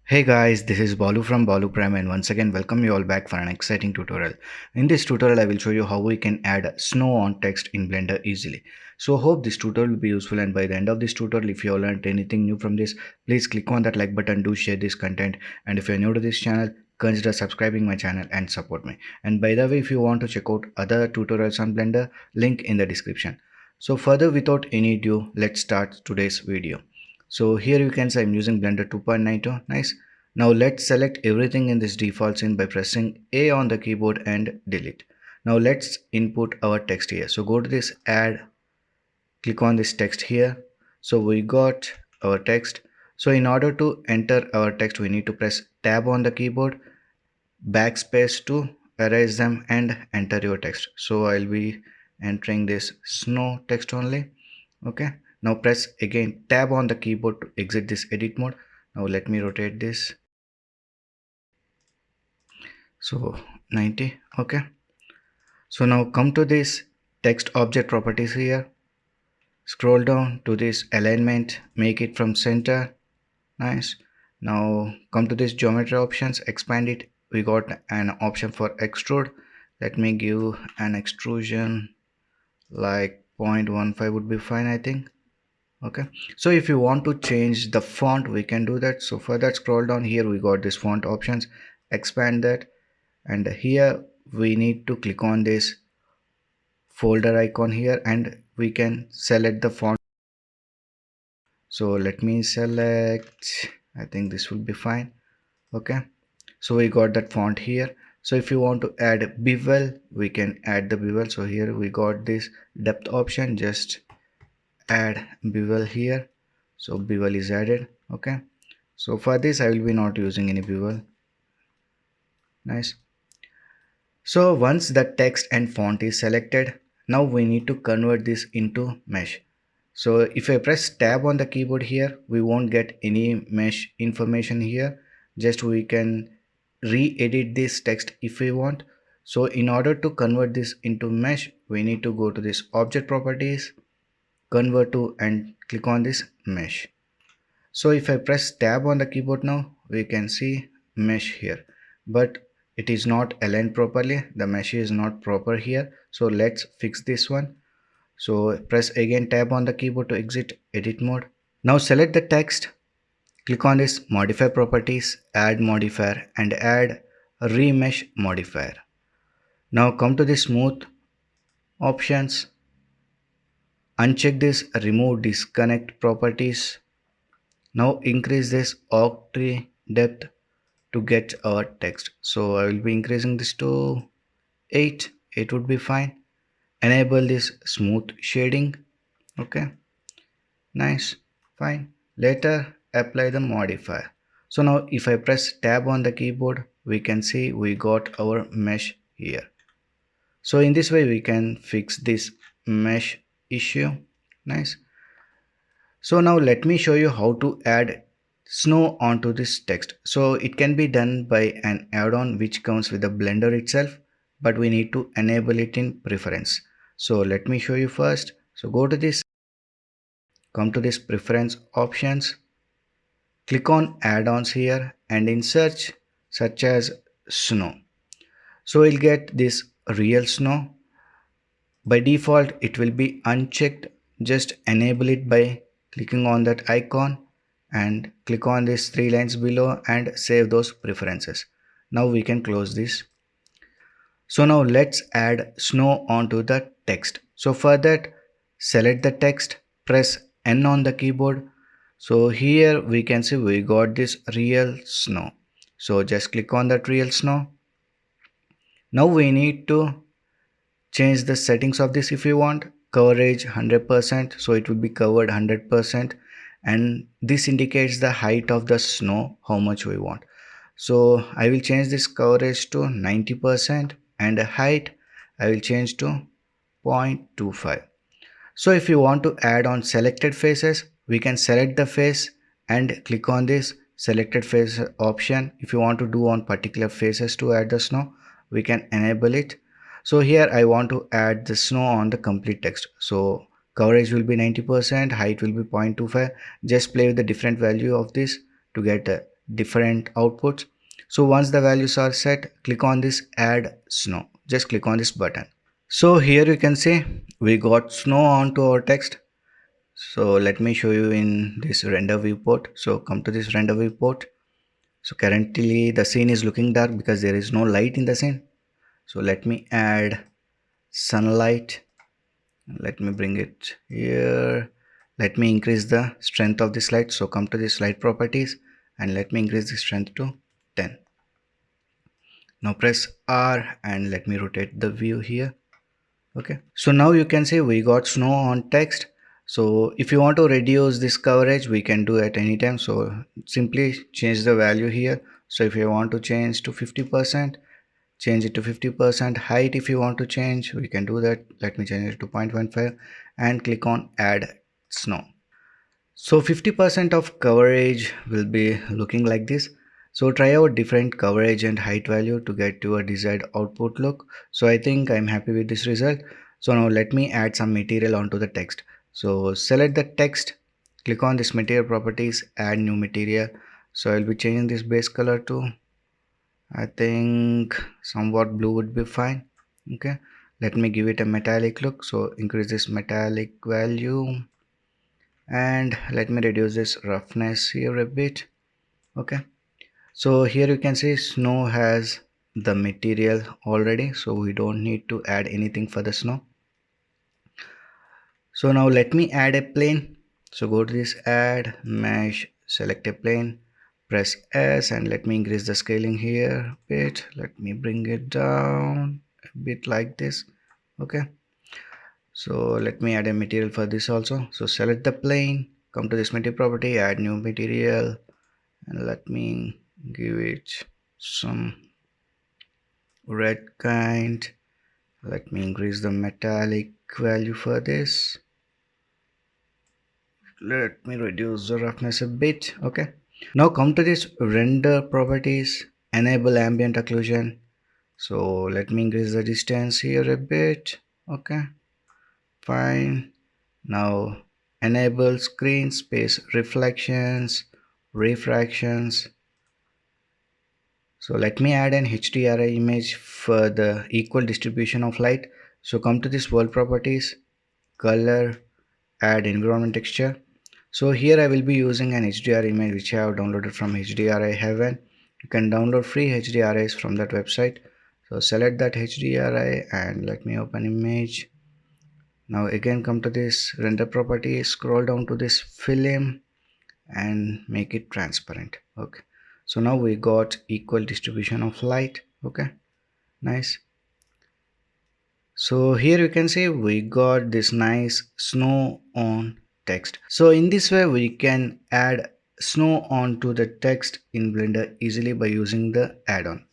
Hey guys, this is Balu from Balu Prime and once again welcome you all back for an exciting tutorial. In this tutorial I will show you how we can add snow on text in Blender easily. So hope this tutorial will be useful, and by the end of this tutorial if you all learned anything new from this, please click on that like button, do share this content, and if you are new to this channel, consider subscribing my channel and support me. And by the way, if you want to check out other tutorials on Blender, link in the description. So further without any ado, let's start today's video. So here you can see I'm using Blender 2.92. Nice. Now let's select everything in this default scene by pressing A on the keyboard and delete. Now let's input our text here. So go to this add, click on this text here. So we got our text. So in order to enter our text, we need to press tab on the keyboard, backspace to erase them and enter your text. So I'll be entering this snow text only. Okay. Now press again tab on the keyboard to exit this edit mode. Now let me rotate this. So 90. Okay. So now come to this text object properties here. Scroll down to this alignment, make it from center. Nice. Now come to this geometry options, expand it. We got an option for extrude. Let me give an extrusion like 0.15 would be fine, I think. Okay, so if you want to change the font, we can do that. So for that, scroll down here, we got this font options, expand that, and here we need to click on this folder icon here and we can select the font. So let me select, I think this will be fine. Okay, so we got that font here. So if you want to add bevel, we can add the bevel. So here we got this depth option, just add bevel here. So bevel is added. Okay, so for this I will be not using any bevel. Nice. So once the text and font is selected, now we need to convert this into mesh. So if I press tab on the keyboard here, we won't get any mesh information here. Just we can re-edit this text if we want. So in order to convert this into mesh, we need to go to this object properties, convert to, and click on this mesh. So if I press tab on the keyboard now, we can see mesh here, but it is not aligned properly. The mesh is not proper here. So let's fix this one. So press again tab on the keyboard to exit edit mode. Now select the text, click on this modify properties, add modifier and add remesh modifier. Now come to the smooth options, uncheck this remove disconnect properties. Now increase this octave depth to get our text. So I will be increasing this to 8. It would be fine. Enable this smooth shading. Okay, nice, fine. Later apply the modifier. So now if I press tab on the keyboard, we can see we got our mesh here. So in this way we can fix this mesh issue. Nice. So now let me show you how to add snow onto this text. So it can be done by an add-on which comes with the Blender itself, but we need to enable it in preference. So let me show you first. So go to this, come to this preference options, click on add-ons here and in search as snow. So we'll get this real snow. By default it will be unchecked. Just enable it by clicking on that icon and click on these 3 lines below and save those preferences. Now we can close this. So now let's add snow onto the text. So for that, select the text, press N on the keyboard. So here we can see we got this real snow. So just click on that real snow. Now we need to change the settings of this if you want. Coverage 100%, so it will be covered 100%, and this indicates the height of the snow, how much we want. So I will change this coverage to 90% and height I will change to 0.25. So if you want to add on selected faces, we can select the face and click on this selected face option. If you want to do on particular faces to add the snow, we can enable it. So here I want to add the snow on the complete text. So coverage will be 90%, height will be 0.25. Just play with the different value of this to get different outputs. So once the values are set, click on this add snow. Just click on this button. So here you can see we got snow onto our text. So let me show you in this render viewport. So come to this render viewport. So currently the scene is looking dark because there is no light in the scene. So let me add sunlight. Let me bring it here. Let me increase the strength of this light. So come to this light properties and let me increase the strength to 10. Now press R and let me rotate the view here. Okay, so now you can see we got snow on text. So if you want to reduce this coverage, we can do at any time. So simply change the value here. So if you want to change to 50%, change it to 50%. Height, if you want to change, we can do that. Let me change it to 0.15 and click on add snow. So 50% of coverage will be looking like this. So try out different coverage and height value to get to a desired output look. So I think I'm happy with this result. So now let me add some material onto the text. So select the text, click on this material properties, add new material. So I'll be changing this base color to, I think somewhat blue would be fine. Okay, let me give it a metallic look. So increase this metallic value and let me reduce this roughness here a bit. Okay, so here you can see snow has the material already, so we don't need to add anything for the snow. So now let me add a plane. So go to this add mesh, select a plane, press S and let me increase the scaling here a bit. Let me bring it down a bit like this. Okay, so let me add a material for this also. So select the plane, come to this material property, add new material, and let me give it some red kind. Let me increase the metallic value for this. Let me reduce the roughness a bit. Okay, now come to this render properties, enable ambient occlusion. So let me increase the distance here a bit. Okay, fine. Now enable screen space reflections, refractions. So let me add an HDRI image for the equal distribution of light. So come to this world properties, color, add environment texture. So here I will be using an HDR image which I have downloaded from HDRI Heaven. You can download free HDRIs from that website. So select that HDRI and let me open image. Now again come to this render property, scroll down to this film and make it transparent. Okay, so now we got equal distribution of light. Okay, nice. So here you can see we got this nice snow on text. So in this way we can add snow onto the text in Blender easily by using the add-on.